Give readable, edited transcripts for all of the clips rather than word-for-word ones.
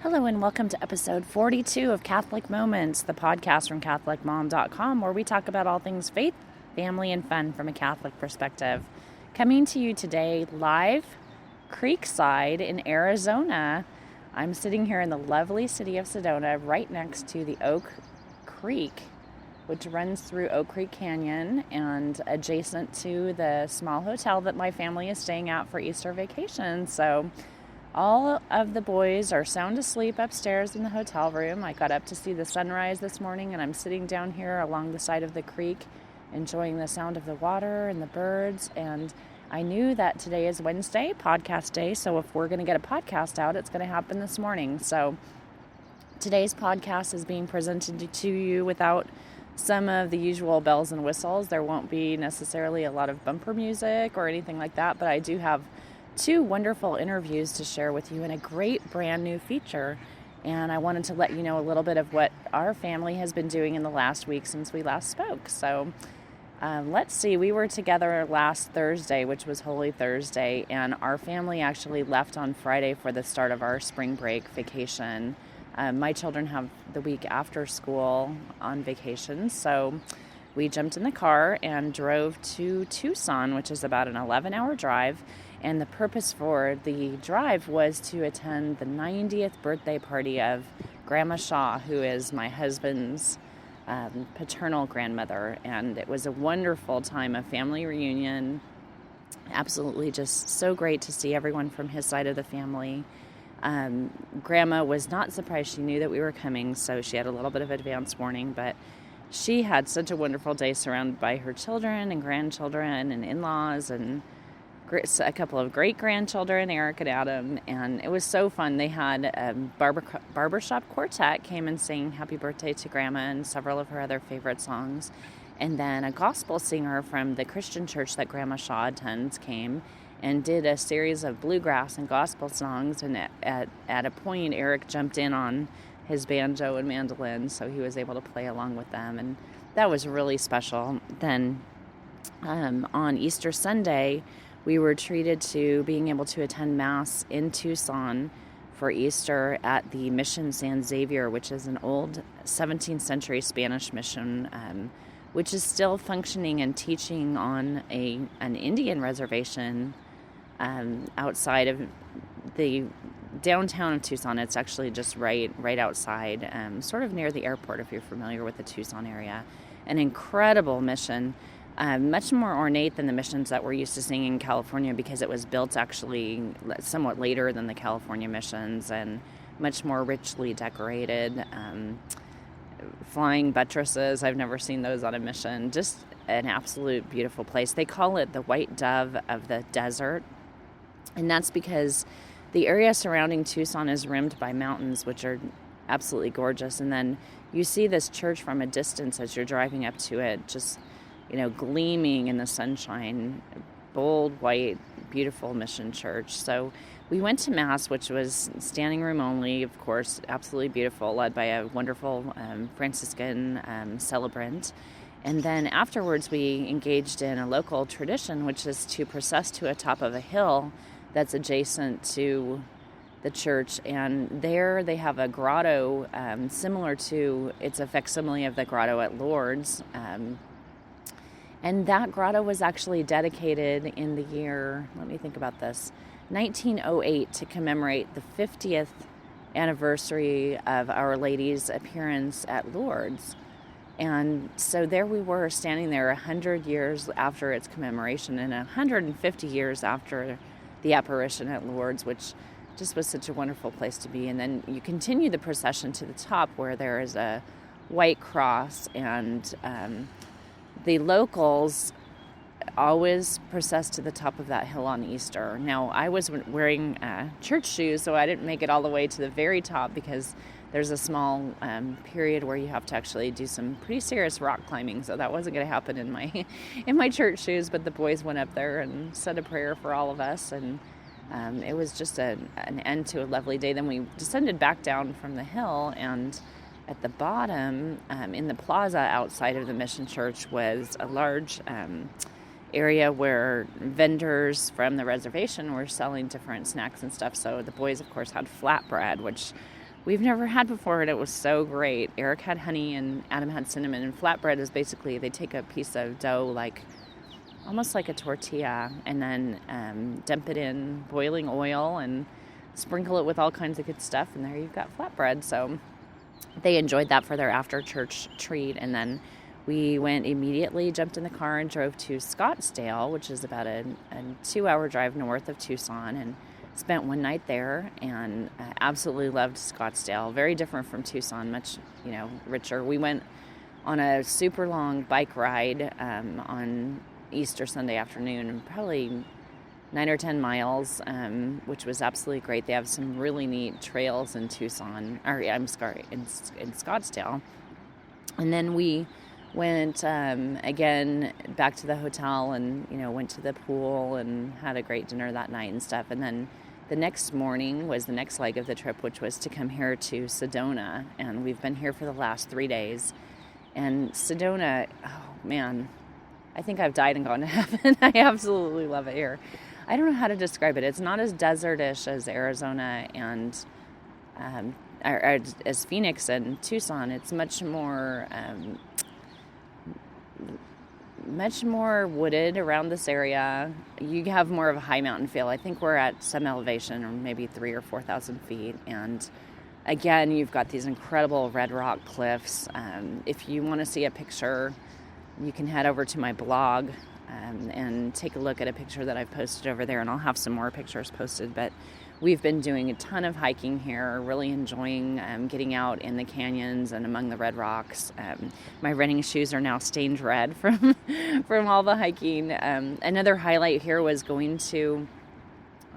Hello and welcome to episode 42 of Catholic Moments, the podcast from CatholicMom.com, where we talk about all things faith, family, and fun from a Catholic perspective. Coming to you today live Creekside in Arizona. I'm sitting here in the lovely city of Sedona, right next to the Oak Creek, which runs through Oak Creek Canyon and adjacent to the small hotel that my family is staying at for Easter vacation. So all of the boys are sound asleep upstairs in the hotel room. I got up to see the sunrise this morning, and I'm sitting down here along the side of the creek, enjoying the sound of the water and the birds. And I knew that today is Wednesday, podcast day, so if we're going to get a podcast out, it's going to happen this morning. So today's podcast is being presented to you without some of the usual bells and whistles. There won't be necessarily a lot of bumper music or anything like that, but I do have two wonderful interviews to share with you and a great brand new feature. And I wanted to let you know a little bit of what our family has been doing in the last week since we last spoke. So let's see, we were together last Thursday, which was Holy Thursday, and our family actually left on Friday for the start of our spring break vacation. My children have the week after school on vacation, so we jumped in the car and drove to Tucson, which is about an 11-hour drive. And the purpose for the drive was to attend the 90th birthday party of Grandma Shaw, who is my husband's paternal grandmother. And it was a wonderful time of family reunion. Absolutely just so great to see everyone from his side of the family. Grandma was not surprised. She knew that we were coming, so she had a little bit of advance warning, but she had such a wonderful day surrounded by her children and grandchildren and in-laws and a couple of great-grandchildren, Eric and Adam, and it was so fun. They had a barbershop quartet came and sang Happy Birthday to Grandma and several of her other favorite songs, and then a gospel singer from the Christian church that Grandma Shaw attends came and did a series of bluegrass and gospel songs, and at a point, Eric jumped in on his banjo and mandolin, so he was able to play along with them, and that was really special. Then on Easter Sunday, we were treated to being able to attend Mass in Tucson for Easter at the Mission San Xavier, which is an old 17th century Spanish mission, which is still functioning and teaching on an Indian reservation outside of the downtown of Tucson. It's actually just right outside, sort of near the airport, if you're familiar with the Tucson area. An incredible mission. Much more ornate than the missions that we're used to seeing in California, because it was built actually somewhat later than the California missions and much more richly decorated. Flying buttresses, I've never seen those on a mission. Just an absolute beautiful place. They call it the White Dove of the desert, and that's because the area surrounding Tucson is rimmed by mountains, which are absolutely gorgeous. And then you see this church from a distance as you're driving up to it, just gleaming in the sunshine, bold, white, beautiful mission church. So we went to Mass, which was standing room only, of course, absolutely beautiful, led by a wonderful Franciscan celebrant. And then afterwards, we engaged in a local tradition, which is to process to a top of a hill that's adjacent to the church. And there they have a grotto similar to, it's a facsimile of the grotto at Lourdes. And that grotto was actually dedicated in the year, let me think about this, 1908, to commemorate the 50th anniversary of Our Lady's appearance at Lourdes. And so there we were, standing there 100 years after its commemoration and 150 years after the apparition at Lourdes, which just was such a wonderful place to be. And then you continue the procession to the top, where there is a white cross, and the locals always process to the top of that hill on Easter. Now, I was wearing church shoes, so I didn't make it all the way to the very top, because there's a small period where you have to actually do some pretty serious rock climbing, so that wasn't going to happen in my church shoes. But the boys went up there and said a prayer for all of us, and it was just an end to a lovely day. Then we descended back down from the hill, and at the bottom, in the plaza outside of the mission church, was a large area where vendors from the reservation were selling different snacks and stuff. So the boys, of course, had flatbread, which we've never had before, and it was so great. Eric had honey and Adam had cinnamon, and flatbread is basically they take a piece of dough almost like a tortilla, and then dump it in boiling oil and sprinkle it with all kinds of good stuff, and there you've got flatbread. So they enjoyed that for their after church treat, and then we immediately jumped in the car and drove to Scottsdale, which is about a 2-hour drive north of Tucson, and spent one night there, and absolutely loved Scottsdale. Very different from Tucson, much, richer. We went on a super long bike ride on Easter Sunday afternoon, probably 9 or 10 miles, which was absolutely great. They have some really neat trails in in Scottsdale. And then we went again back to the hotel and, went to the pool and had a great dinner that night and stuff. And then the next morning was the next leg of the trip, which was to come here to Sedona. And we've been here for the last 3 days. And Sedona, oh man, I think I've died and gone to heaven. I absolutely love it here. I don't know how to describe it. It's not as desertish as Arizona and or as Phoenix and Tucson. It's much more wooded around this area. You have more of a high mountain feel. I think we're at some elevation, or maybe 3,000 or 4,000 feet. And again, you've got these incredible red rock cliffs. If you want to see a picture, you can head over to my blog and take a look at a picture that I've posted over there, and I'll have some more pictures posted. But we've been doing a ton of hiking here, really enjoying getting out in the canyons and among the red rocks. My running shoes are now stained red from all the hiking. Another highlight here was going to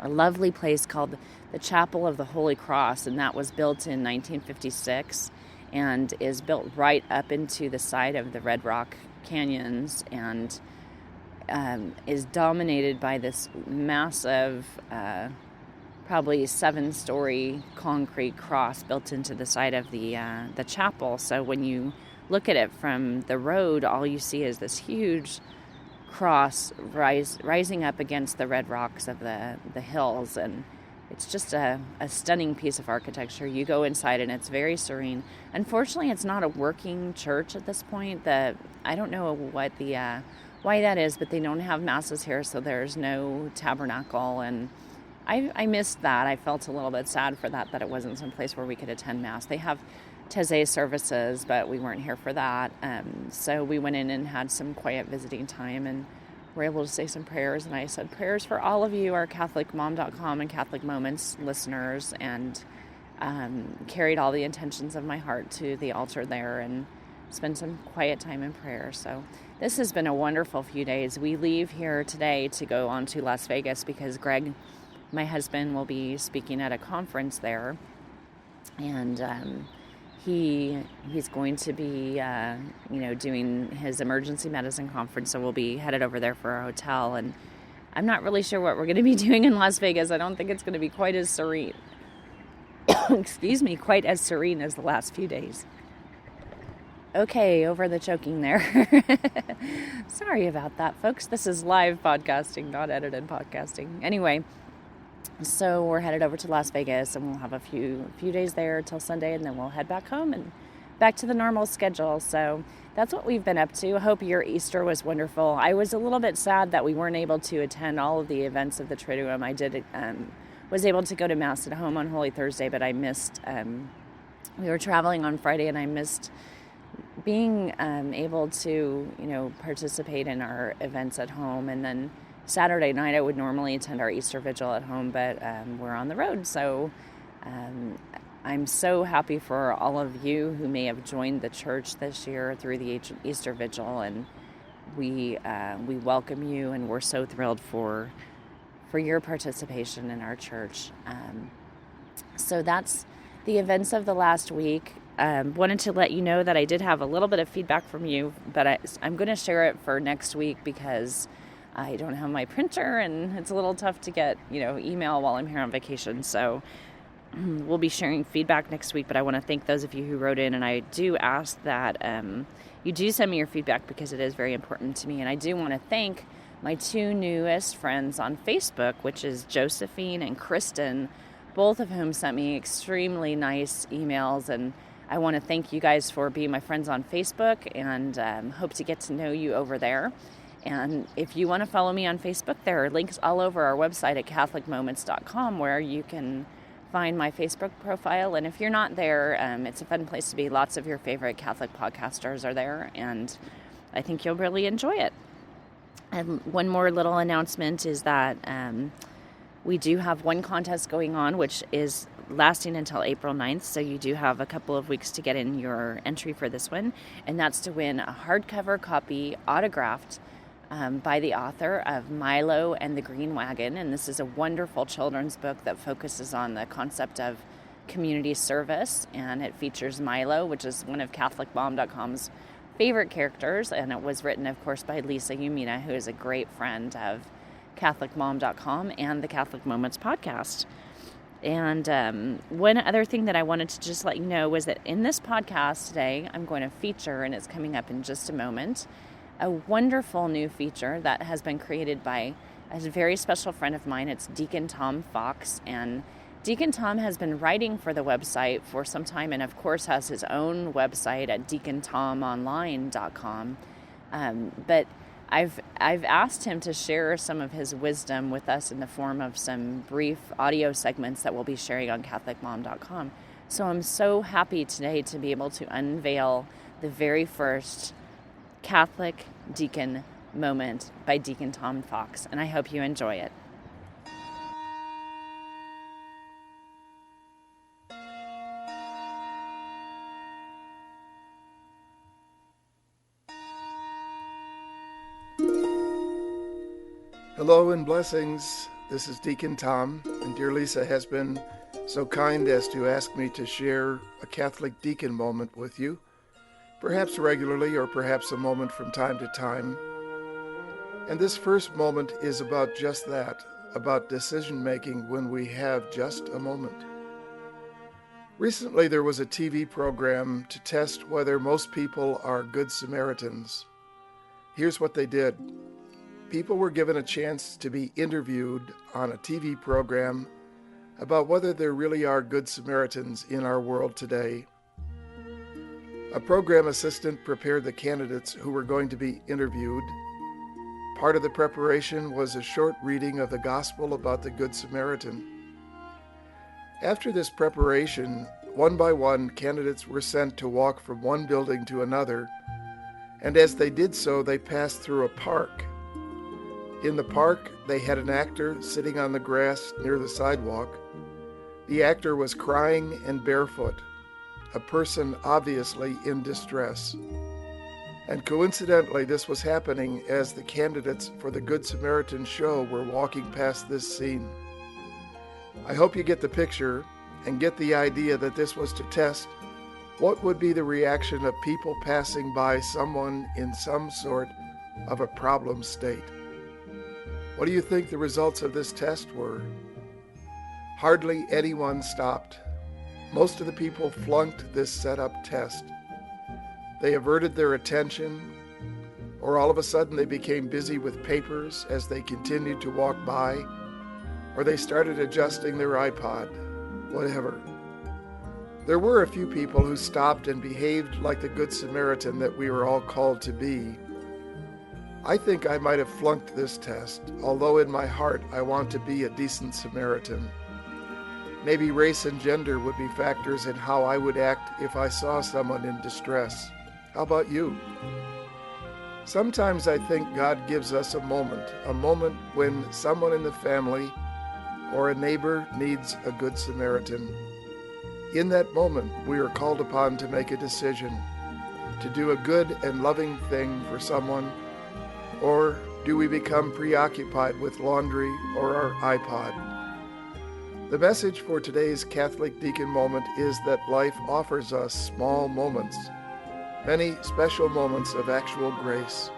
a lovely place called the Chapel of the Holy Cross, and that was built in 1956 and is built right up into the side of the Red Rock Canyons, and is dominated by this massive, probably 7-story concrete cross built into the side of the chapel. So when you look at it from the road, all you see is this huge cross rising up against the red rocks of the hills, and it's just a stunning piece of architecture. You go inside and it's very serene. Unfortunately, it's not a working church at this point. I don't know what why that is, but they don't have masses here, so there's no tabernacle, and I missed that. I felt a little bit sad for that it wasn't some place where we could attend Mass. They have Taizé services, but we weren't here for that. So we went in and had some quiet visiting time, and were able to say some prayers. And I said prayers for all of you, our CatholicMom.com and Catholic Moments listeners, and carried all the intentions of my heart to the altar there and spent some quiet time in prayer. So this has been a wonderful few days. We leave here today to go on to Las Vegas because Greg, my husband, will be speaking at a conference there, and he's going to be doing his emergency medicine conference, so we'll be headed over there for our hotel. And I'm not really sure what we're going to be doing in Las Vegas. I don't think it's going to be quite as serene quite as serene as the last few days. Okay, over the choking there. Sorry about that, folks. This is live podcasting, not edited podcasting. Anyway, so we're headed over to Las Vegas, and we'll have a few days there till Sunday, and then we'll head back home and back to the normal schedule. So that's what we've been up to. I hope your Easter was wonderful. I was a little bit sad that we weren't able to attend all of the events of the Triduum. I was able to go to Mass at home on Holy Thursday, but I missed, we were traveling on Friday, and I missed being able to, participate in our events at home. And then Saturday night, I would normally attend our Easter Vigil at home, but we're on the road. So I'm so happy for all of you who may have joined the church this year through the Easter Vigil, and we welcome you, and we're so thrilled for your participation in our church. So that's the events of the last week. Wanted to let you know that I did have a little bit of feedback from you, but I'm going to share it for next week because I don't have my printer, and it's a little tough to get, email while I'm here on vacation. So we'll be sharing feedback next week, but I want to thank those of you who wrote in, and I do ask that you do send me your feedback because it is very important to me. And I do want to thank my 2 newest friends on Facebook, which is Josephine and Kristen, both of whom sent me extremely nice emails. And I want to thank you guys for being my friends on Facebook, and hope to get to know you over there. And if you want to follow me on Facebook, there are links all over our website at catholicmoments.com where you can find my Facebook profile. And if you're not there, it's a fun place to be. Lots of your favorite Catholic podcasters are there, and I think you'll really enjoy it. And one more little announcement is that we do have one contest going on, which is lasting until April 9th, so you do have a couple of weeks to get in your entry for this one, and that's to win a hardcover copy autographed by the author of Milo and the Green Wagon. And this is a wonderful children's book that focuses on the concept of community service, and it features Milo, which is one of CatholicMom.com's favorite characters, and it was written, of course, by Lisa Umina, who is a great friend of CatholicMom.com and the Catholic Moments podcast. And one other thing that I wanted to just let you know was that in this podcast today, I'm going to feature, and it's coming up in just a moment, a wonderful new feature that has been created by a very special friend of mine. It's Deacon Tom Fox, and Deacon Tom has been writing for the website for some time, and of course has his own website at deacontomonline.com. But I've asked him to share some of his wisdom with us in the form of some brief audio segments that we'll be sharing on CatholicMom.com. So I'm so happy today to be able to unveil the very first Catholic Deacon Moment by Deacon Tom Fox, and I hope you enjoy it. Hello and blessings. This is Deacon Tom, and dear Lisa has been so kind as to ask me to share a Catholic deacon moment with you, perhaps regularly or perhaps a moment from time to time. And this first moment is about just that, about decision making when we have just a moment. Recently there was a TV program to test whether most people are good Samaritans. Here's what they did. People were given a chance to be interviewed on a TV program about whether there really are good Samaritans in our world today. A program assistant prepared the candidates who were going to be interviewed. Part of the preparation was a short reading of the Gospel about the Good Samaritan. After this preparation, one by one, candidates were sent to walk from one building to another, and as they did so, they passed through a park. In the park, they had an actor sitting on the grass near the sidewalk. The actor was crying and barefoot, a person obviously in distress. And coincidentally, this was happening as the candidates for the Good Samaritan show were walking past this scene. I hope you get the picture and get the idea that this was to test what would be the reaction of people passing by someone in some sort of a problem state. What do you think the results of this test were? Hardly anyone stopped. Most of the people flunked this set-up test. They averted their attention, or all of a sudden they became busy with papers as they continued to walk by, or they started adjusting their iPod, whatever. There were a few people who stopped and behaved like the Good Samaritan that we were all called to be. I think I might have flunked this test, although in my heart I want to be a decent Samaritan. Maybe race and gender would be factors in how I would act if I saw someone in distress. How about you? Sometimes I think God gives us a moment when someone in the family or a neighbor needs a Good Samaritan. In that moment, we are called upon to make a decision, to do a good and loving thing for someone. Or do we become preoccupied with laundry or our iPod? The message for today's Catholic Deacon Moment is that life offers us small moments, many special moments of actual grace.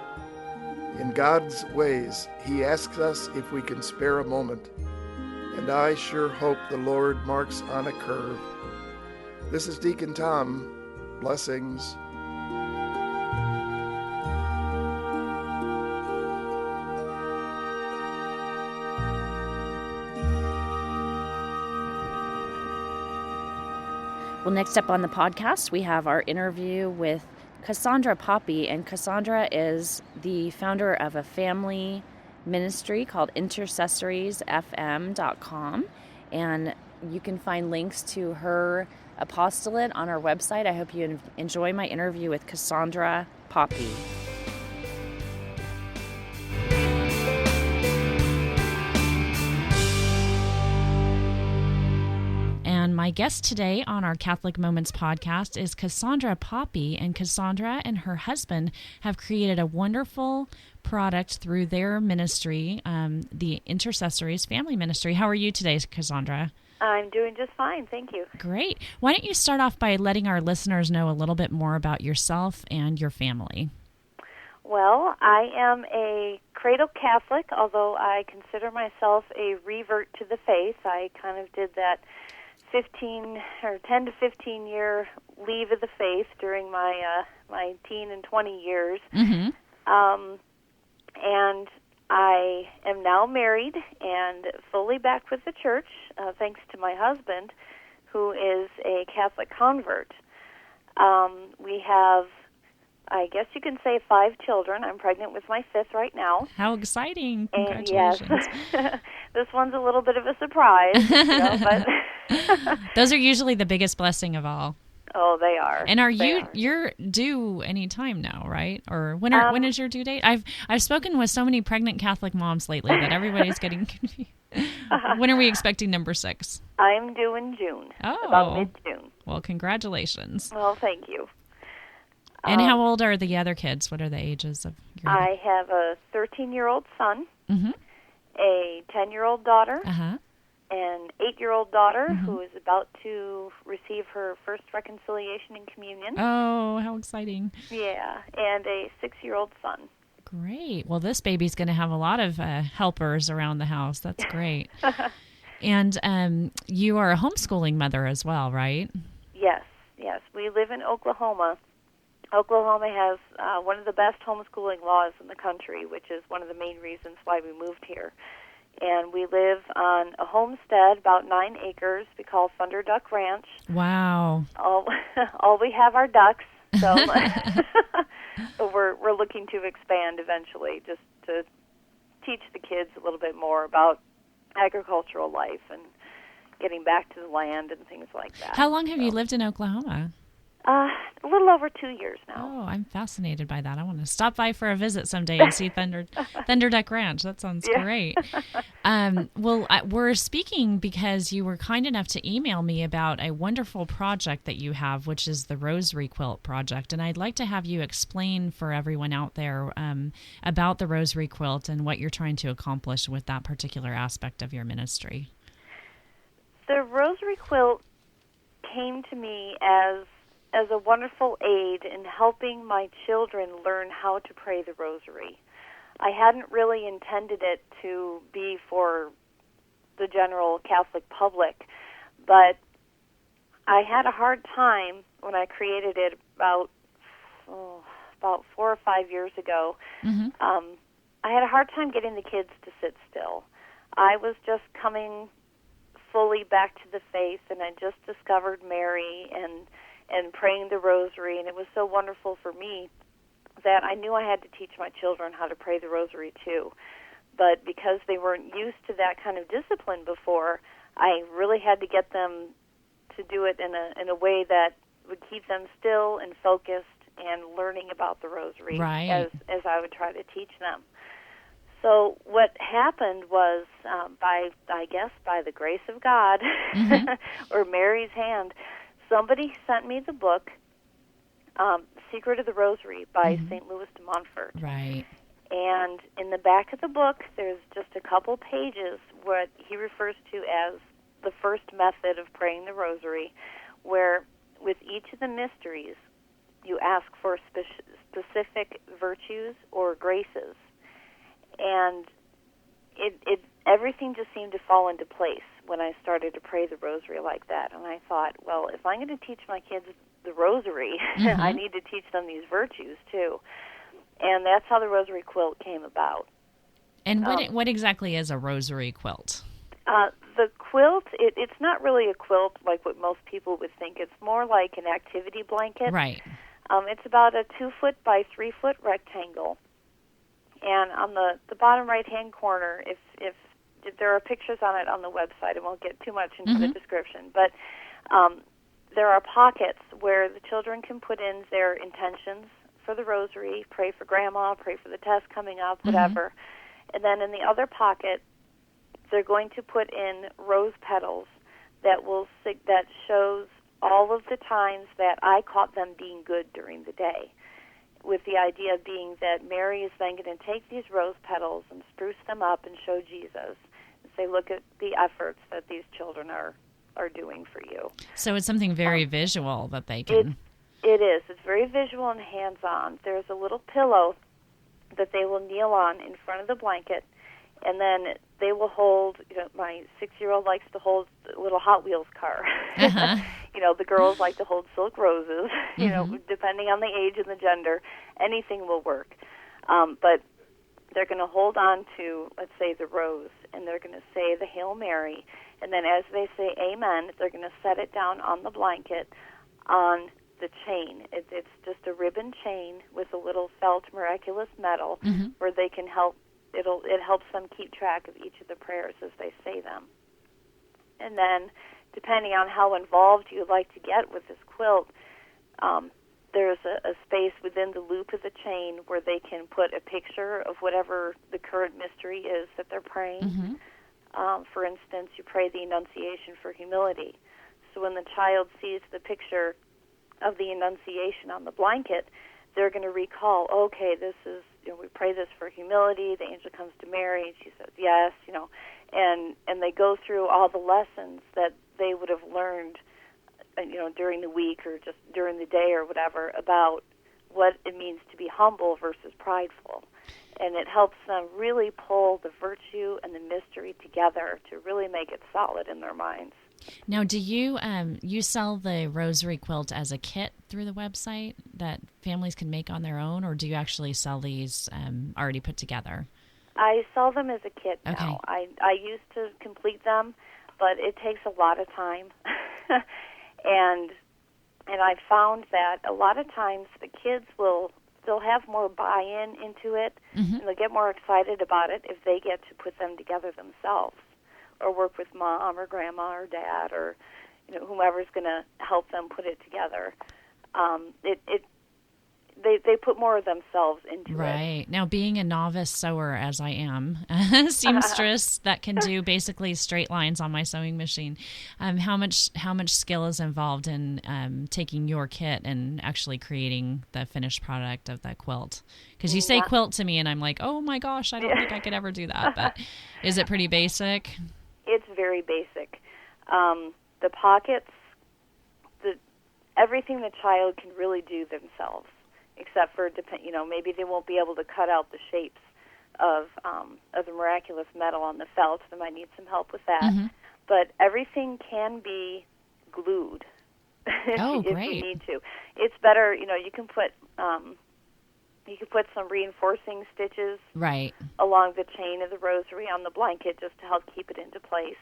In God's ways, He asks us if we can spare a moment, and I sure hope the Lord marks on a curve. This is Deacon Tom. Blessings. Well, next up on the podcast, we have our interview with Cassandra Poppe, and Cassandra is the founder of a family ministry called intercessoriesfm.com, and you can find links to her apostolate on our website. I hope you enjoy my interview with Cassandra Poppe. And my guest today on our Catholic Moments podcast is Cassandra Poppe, and Cassandra and her husband have created a wonderful product through their ministry, the Intercessories Family Ministry. How are you today, Cassandra? I'm doing just fine, thank you. Great. Why don't you start off by letting our listeners know a little bit more about yourself and your family? Well, I am a cradle Catholic, although I consider myself a revert to the faith. I kind of did that 10 to 15 year leave of the faith during my my teen and 20 years. Mm-hmm. And I am now married and fully back with the church, thanks to my husband, who is a Catholic convert. We have, I guess you can say, 5 children. I'm pregnant with my 5th right now. How exciting. And Congratulations. yes, this one's a little bit of a surprise, but those are usually the biggest blessing of all. Oh, they are. And you're due any time now, right? Or when is your due date? I've spoken with so many pregnant Catholic moms lately that everybody's getting confused. When are we expecting number 6? I'm due in June. Oh. About mid-June. Well, congratulations. Well, thank you. And how old are the other kids? What are the ages of your I have a 13-year-old son, Mm-hmm. a 10-year-old daughter, Uh-huh. an 8-year-old daughter Mm-hmm. who is about to receive her first reconciliation in communion. Oh, how exciting. Yeah, and a 6-year-old son. Great. Well, this baby's going to have a lot of helpers around the house. That's great. And you are a homeschooling mother as well, right? Yes. We live in Oklahoma. Oklahoma has one of the best homeschooling laws in the country, which is one of the main reasons why we moved here. And we live on a homestead, about 9 acres, we call Thunder Duck Ranch. Wow. All we have are ducks, so but we're looking to expand eventually, just to teach the kids a little bit more about agricultural life and getting back to the land and things like that. How long have you lived in Oklahoma? A little over 2 years now. Oh, I'm fascinated by that. I want to stop by for a visit someday and see Thunder Duck Ranch. That sounds great. Well, we're speaking because you were kind enough to email me about a wonderful project that you have, which is the Rosary Quilt Project. And I'd like to have you explain for everyone out there about the Rosary Quilt and what you're trying to accomplish with that particular aspect of your ministry. The Rosary Quilt came to me as a wonderful aid in helping my children learn how to pray the rosary. I hadn't really intended it to be for the general Catholic public, but I had a hard time when I created it about 4 or 5 years ago. Mm-hmm. I had a hard time getting the kids to sit still. I was just coming fully back to the faith, and I just discovered Mary and praying the rosary, and it was so wonderful for me that I knew I had to teach my children how to pray the rosary too. But because they weren't used to that kind of discipline before, I really had to get them to do it in a way that would keep them still and focused and learning about the rosary right. as I would try to teach them. So what happened was, by the grace of God, mm-hmm. or Mary's hand, somebody sent me the book, Secret of the Rosary by mm-hmm. St. Louis de Montfort. Right. And in the back of the book, there's just a couple pages what he refers to as the first method of praying the rosary, where with each of the mysteries, you ask for specific virtues or graces. And everything just seemed to fall into place when I started to pray the rosary like that. And I thought, well, if I'm going to teach my kids the rosary, mm-hmm. I need to teach them these virtues too. And that's how the Rosary Quilt came about. And what exactly is a rosary quilt? The quilt, it's not really a quilt like what most people would think. It's more like an activity blanket. Right. It's about a 2-foot by 3-foot rectangle. And on the bottom right-hand corner, if there are pictures on it on the website, I won't get too much into the description, but there are pockets where the children can put in their intentions for the rosary, pray for Grandma, pray for the test coming up, whatever. And then in the other pocket, they're going to put in rose petals that shows all of the times that I caught them being good during the day, with the idea being that Mary is then going to take these rose petals and spruce them up and show Jesus and say, look at the efforts that these children are doing for you. So it's something very visual that they can... It is. It's very visual and hands-on. There's a little pillow that they will kneel on in front of the blanket, and then they will hold, my 6-year-old likes to hold a little Hot Wheels car. The girls like to hold silk roses, depending on the age and the gender. Anything will work. But they're going to hold on to, let's say, the rose, and they're going to say the Hail Mary. And then as they say Amen, they're going to set it down on the blanket on the chain. It's just a ribbon chain with a little felt miraculous metal where they can help. It helps them keep track of each of the prayers as they say them. And then, depending on how involved you'd like to get with this quilt, there's a space within the loop of the chain where they can put a picture of whatever the current mystery is that they're praying. For instance, you pray the Annunciation for humility. So when the child sees the picture of the Annunciation on the blanket, they're going to recall, okay, this is, we pray this for humility. The angel comes to Mary, and she says yes, and they go through all the lessons that they would have learned, during the week or just during the day or whatever about what it means to be humble versus prideful. And it helps them really pull the virtue and the mystery together to really make it solid in their minds. Now, do you you sell the Rosary Quilt as a kit through the website that families can make on their own, or do you actually sell these already put together? I sell them as a kit now. Okay. I used to complete them, but it takes a lot of time. and I found that a lot of times the kids they'll have more buy-in into it, and they'll get more excited about it if they get to put them together themselves, or work with Mom or Grandma or Dad or whomever's going to help them put it together. They put more of themselves into it. Right. Now, being a novice sewer, as I am, seamstress that can do basically straight lines on my sewing machine, how much skill is involved in taking your kit and actually creating the finished product of that quilt? Because you say quilt to me, and I'm like, oh my gosh, I don't think I could ever do that. But is it pretty basic? It's very basic. The pockets, everything the child can really do themselves, except for maybe they won't be able to cut out the shapes of the miraculous metal on the felt. They might need some help with that. But everything can be glued if great. you need to. It's better. You can put some reinforcing stitches along the chain of the rosary on the blanket just to help keep it into place.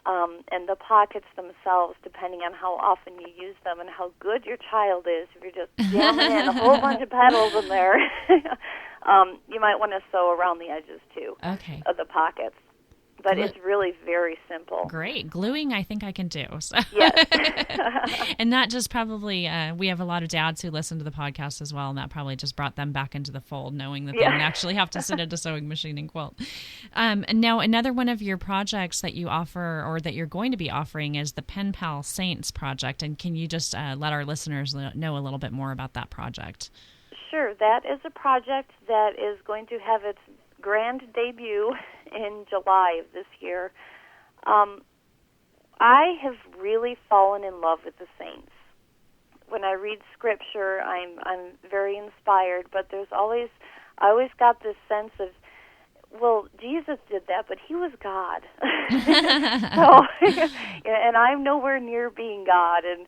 And the pockets themselves, depending on how often you use them and how good your child is, if you're just jamming in a whole bunch of petals in there, you might want to sew around the edges, too, of the pockets. But it's really very simple. Great. Gluing, I think I can do. So. Yes. And that just probably, we have a lot of dads who listen to the podcast as well, and that probably just brought them back into the fold, knowing that they don't actually have to sit at a sewing machine and quilt. And now another one of your projects that you offer, or that you're going to be offering, is the Pen Pal Saints project. And can you just let our listeners know a little bit more about that project? Sure. That is a project that is going to have its grand debut in July of this year. I have really fallen in love with the saints. When I read scripture, I'm very inspired, but I always got this sense of, well, Jesus did that, but he was God. And I'm nowhere near being God, and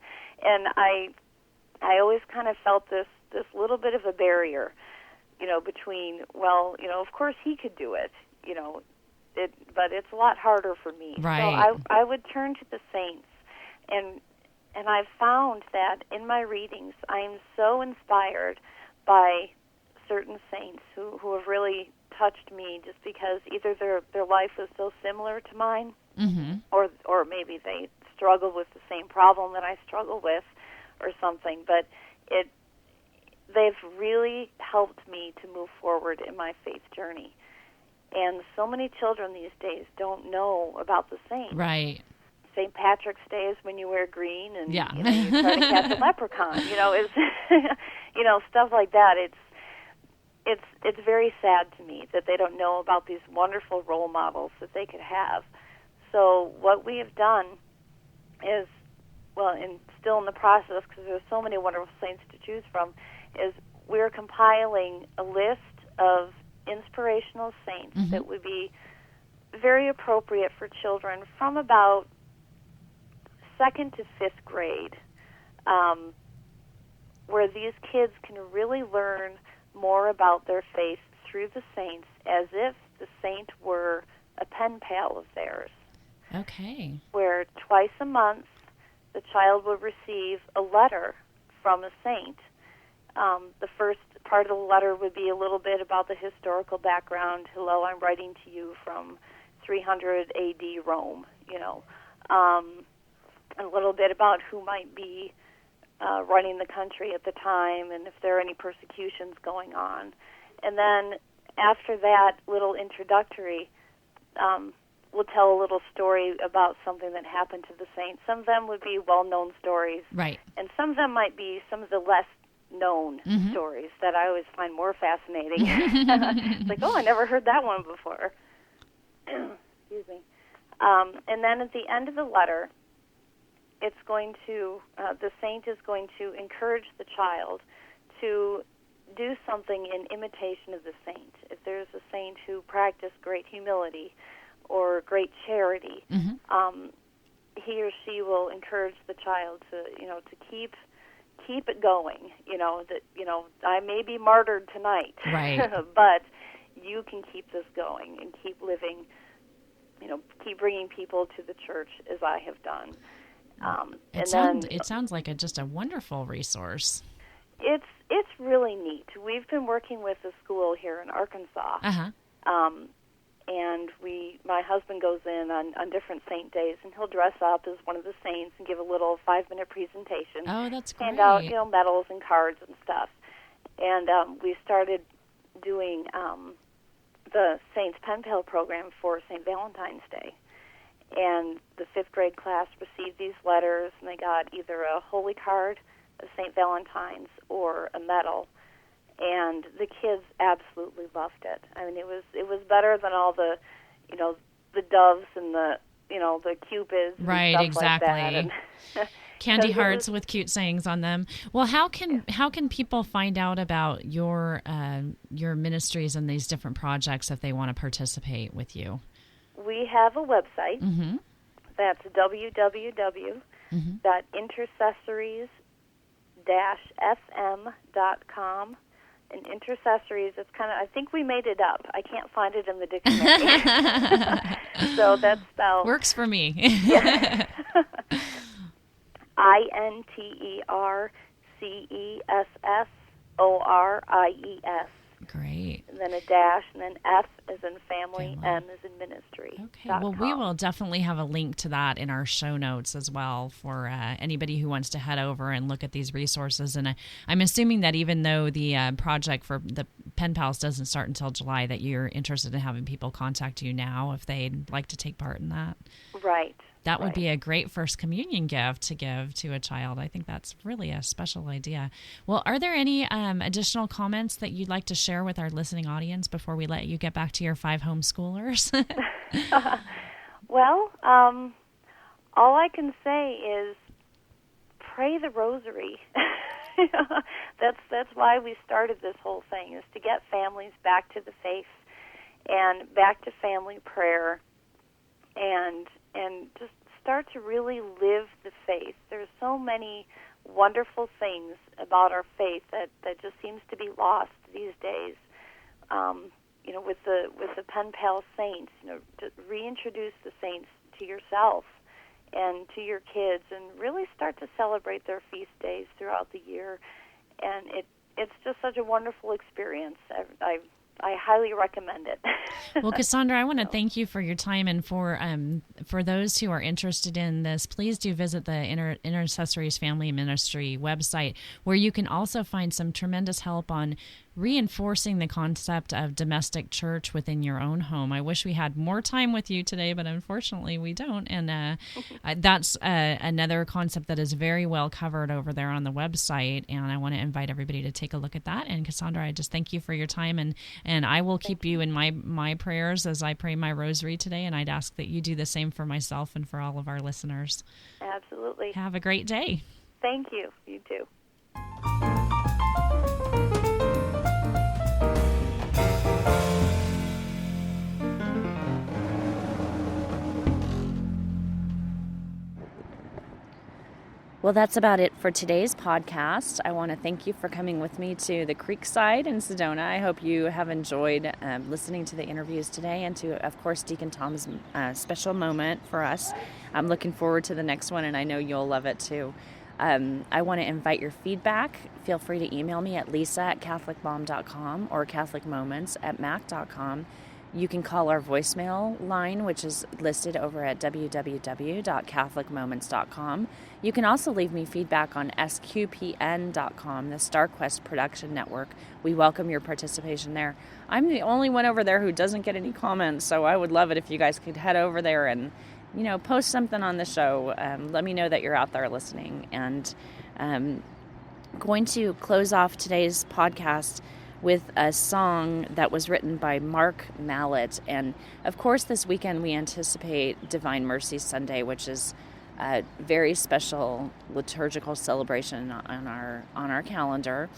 I always kind of felt this little bit of a barrier, between, of course he could do it, but it's a lot harder for me. Right. So I would turn to the saints, and I've found that in my readings, I'm so inspired by certain saints who have really touched me, just because either their life was so similar to mine, or maybe they struggle with the same problem that I struggle with, or something. But they've really helped me to move forward in my faith journey. And so many children these days don't know about the saints. Right. St. Patrick's Day is when you wear green, and Yeah. you try to catch a leprechaun. It's stuff like that. It's very sad to me that they don't know about these wonderful role models that they could have. So what we have done is, and still in the process, because there's so many wonderful saints to choose from, is we're compiling a list of inspirational saints that would be very appropriate for children from about 2nd to 5th grade, where these kids can really learn more about their faith through the saints, as if the saint were a pen pal of theirs. Okay. Where twice a month the child will receive a letter from a saint. The first part of the letter would be a little bit about the historical background. Hello, I'm writing to you from 300 A.D. Rome, a little bit about who might be running the country at the time, and if there are any persecutions going on. And then after that little introductory, we'll tell a little story about something that happened to the saint. Some of them would be well-known stories, Right. and some of them might be some of the less known stories that I always find more fascinating. It's like, I never heard that one before. Excuse me. And then at the end of the letter, it's going to, the saint is going to encourage the child to do something in imitation of the saint. If there's a saint who practiced great humility or great charity, he or she will encourage the child to keep it going. I may be martyred tonight, Right. but you can keep this going and keep living. Keep bringing people to the church as I have done. It sounds like just a wonderful resource. It's really neat. We've been working with a school here in Arkansas, and my husband goes in on different saint days, and he'll dress up as one of the saints and give a little 5-minute presentation. Oh, that's great. Hand out medals and cards and stuff. And we started doing the Saints Pen Pal program for St. Valentine's Day. And the 5th grade class received these letters, and they got either a holy card of St. Valentine's or a medal. And the kids absolutely loved it. I mean, it was better than all the, the doves and the cupids, and right? Stuff Exactly. like that. Candy hearts with cute sayings on them. Well, how can people find out about your ministries and these different projects if they want to participate with you? We have a website. That's www.intercessories-fm.com. And intercessories, it's kind of, I think we made it up. I can't find it in the dictionary. So that's spelled. Works for me. Yeah. INTERCESSORIES. Great. And then a dash, and then F as in family, M as in ministry. Okay. Well, we will definitely have a link to that in our show notes as well for anybody who wants to head over and look at these resources. And I'm assuming that even though the project for the Pen Pals doesn't start until July, that you're interested in having people contact you now if they'd like to take part in that. Right. That would be a great first communion gift to give to a child. I think that's really a special idea. Well, are there any additional comments that you'd like to share with our listening audience before we let you get back to your 5 homeschoolers? Well, all I can say is pray the rosary. That's why we started this whole thing, is to get families back to the faith and back to family prayer and just start to really live the faith. There's so many wonderful things about our faith that just seems to be lost these days. with the pen pal saints, to reintroduce the saints to yourself and to your kids, and really start to celebrate their feast days throughout the year. And it's just such a wonderful experience. I highly recommend it. Well, Cassandra, I want to thank you for your time, and for those who are interested in this, please do visit the Intercessories Family Ministry website, where you can also find some tremendous help on reinforcing the concept of domestic church within your own home. I wish we had more time with you today, but unfortunately we don't. And that's another concept that is very well covered over there on the website. And I want to invite everybody to take a look at that. And Cassandra, I just thank you for your time. And I will keep you in my prayers as I pray my rosary today. And I'd ask that you do the same for myself and for all of our listeners. Absolutely. Have a great day. Thank you. You too. Well, that's about it for today's podcast. I want to thank you for coming with me to the Creekside in Sedona. I hope you have enjoyed listening to the interviews today, and to, of course, Deacon Tom's special moment for us. I'm looking forward to the next one, and I know you'll love it too. I want to invite your feedback. Feel free to email me at lisa@catholicmom.com or catholicmoments@mac.com. You can call our voicemail line, which is listed over at www.catholicmoments.com. You can also leave me feedback on sqpn.com, the StarQuest Production Network. We welcome your participation there. I'm the only one over there who doesn't get any comments, so I would love it if you guys could head over there and, post something on the show. Let me know that you're out there listening. And going to close off today's podcast with a song that was written by Mark Mallet. And of course, this weekend we anticipate Divine Mercy Sunday, which is a very special liturgical celebration on our calendar.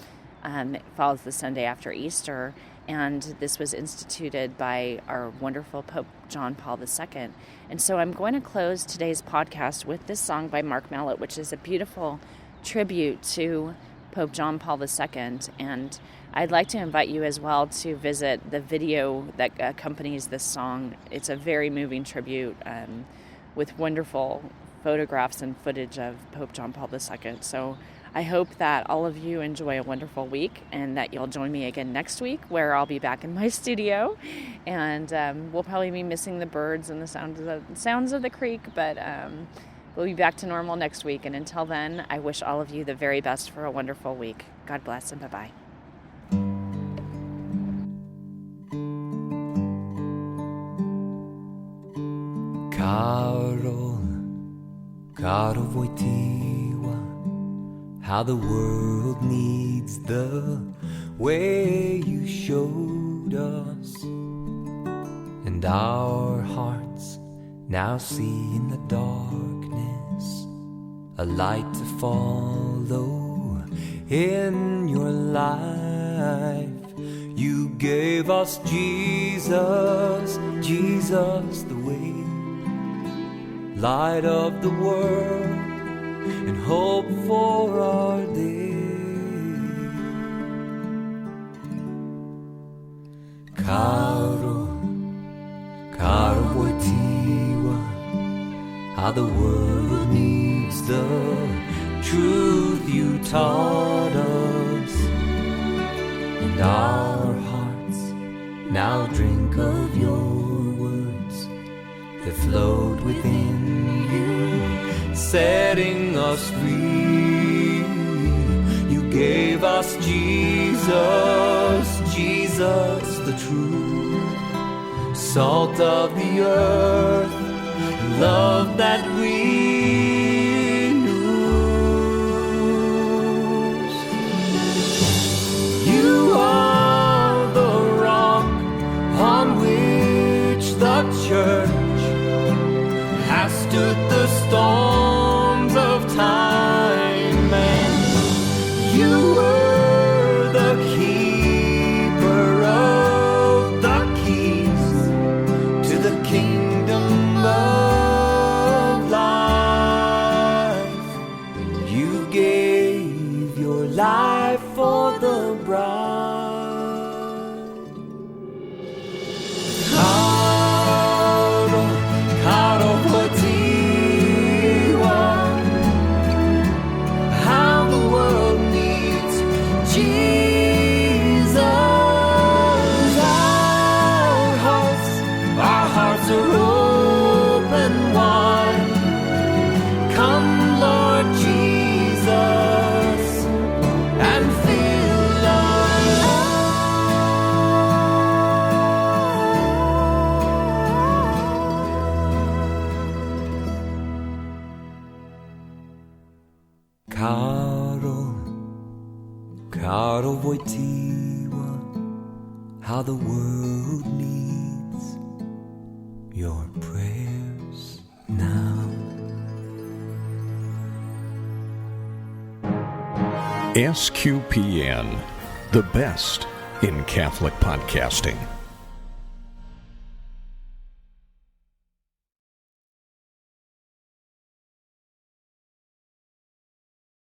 It follows the Sunday after Easter, and this was instituted by our wonderful Pope John Paul II. And so I'm going to close today's podcast with this song by Mark Mallet, which is a beautiful tribute to Pope John Paul II. And I'd like to invite you as well to visit the video that accompanies this song. It's a very moving tribute with wonderful photographs and footage of Pope John Paul II. So I hope that all of you enjoy a wonderful week, and that you'll join me again next week, where I'll be back in my studio, and we'll probably be missing the birds and the sounds of the creek, but we'll be back to normal next week. And until then, I wish all of you the very best for a wonderful week. God bless, and bye-bye. Karol, wojtyła, how the world needs the way you showed us, and our hearts now see in the darkness a light to follow in your life. You gave us Jesus, Jesus the way, light of the world and hope for our day. Karol, wojtyła, how the world needs the truth you taught us, and our hearts now drink of your words that flowed within you, setting us free. You gave us Jesus, Jesus the true, salt of the earth, love that renews. You are the rock on which the church has stood the storms of time, and you were the keeper of the keys to the kingdom of life. You gave your life for the bride. Karol, Karol Wojtyła, how the world needs your prayers now. SQPN, the best in Catholic podcasting.